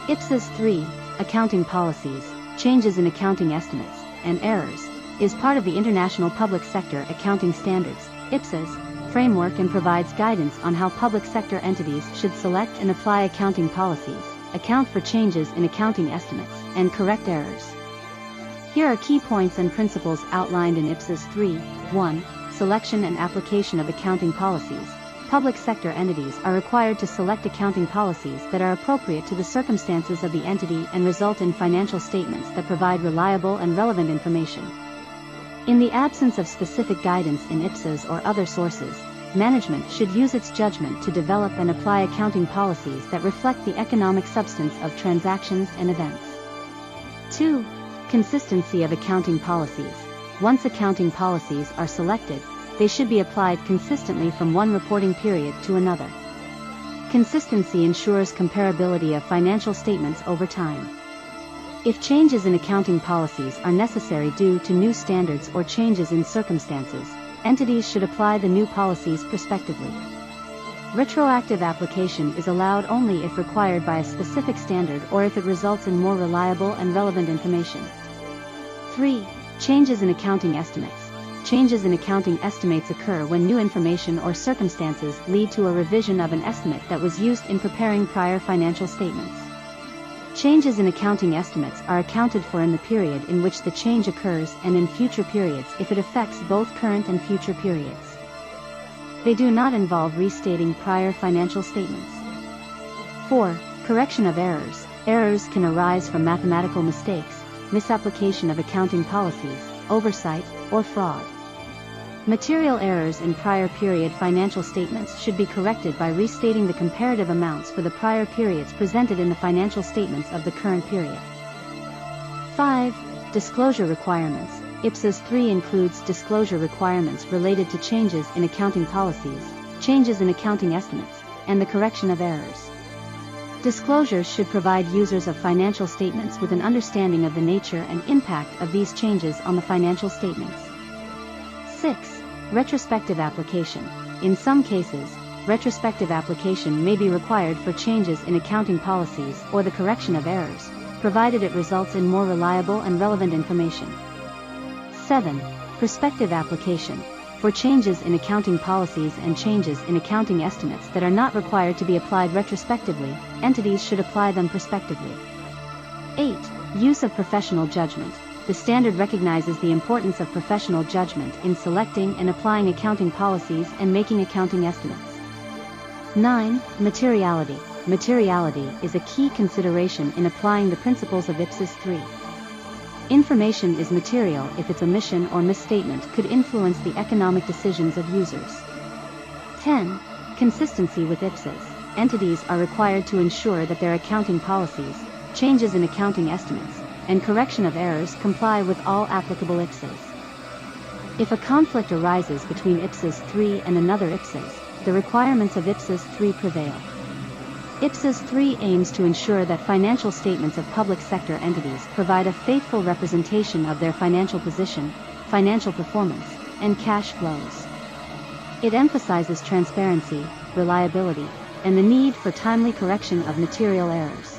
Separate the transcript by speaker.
Speaker 1: IPSAS 3, Accounting Policies, Changes in Accounting Estimates, and Errors, is part of the International Public Sector Accounting Standards, IPSAS, framework and provides guidance on how public sector entities should select and apply accounting policies, account for changes in accounting estimates, and correct errors. Here are key points and principles outlined in IPSAS 3. 1. Selection and application of accounting policies. Public sector entities are required to select accounting policies that are appropriate to the circumstances of the entity and result in financial statements that provide reliable and relevant information. In the absence of specific guidance in IPSAS or other sources, management should use its judgment to develop and apply accounting policies that reflect the economic substance of transactions and events. 2. Consistency of accounting policies. Once accounting policies are selected, they should be applied consistently from one reporting period to another. Consistency ensures comparability of financial statements over time. If changes in accounting policies are necessary due to new standards or changes in circumstances, entities should apply the new policies prospectively. Retroactive application is allowed only if required by a specific standard or if it results in more reliable and relevant information. 3. Changes in accounting estimates. Changes in accounting estimates occur when new information or circumstances lead to a revision of an estimate that was used in preparing prior financial statements. Changes in accounting estimates are accounted for in the period in which the change occurs and in future periods if it affects both current and future periods. They do not involve restating prior financial statements. 4. Correction of errors. Errors can arise from mathematical mistakes, misapplication of accounting policies, oversight, or fraud. Material errors in prior period financial statements should be corrected by restating the comparative amounts for the prior periods presented in the financial statements of the current period. 5. Disclosure requirements. IPSAS 3 includes disclosure requirements related to changes in accounting policies, changes in accounting estimates, and the correction of errors. Disclosures should provide users of financial statements with an understanding of the nature and impact of these changes on the financial statements. 6. Retrospective application. In some cases, retrospective application may be required for changes in accounting policies or the correction of errors, provided it results in more reliable and relevant information. 7. Prospective application. For changes in accounting policies and changes in accounting estimates that are not required to be applied retrospectively, entities should apply them prospectively. 8. Use of professional judgment. The standard recognizes the importance of professional judgment in selecting and applying accounting policies and making accounting estimates. 9. Materiality. Materiality is a key consideration in applying the principles of IPSAS 3. Information is material if its omission or misstatement could influence the economic decisions of users. 10. Consistency with IPSAS. Entities are required to ensure that their accounting policies, changes in accounting estimates, and correction of errors comply with all applicable IPSAS. If a conflict arises between IPSAS 3 and another IPSAS, the requirements of IPSAS 3 prevail. IPSAS 3 aims to ensure that financial statements of public sector entities provide a faithful representation of their financial position, financial performance, and cash flows. It emphasizes transparency, reliability, and the need for timely correction of material errors.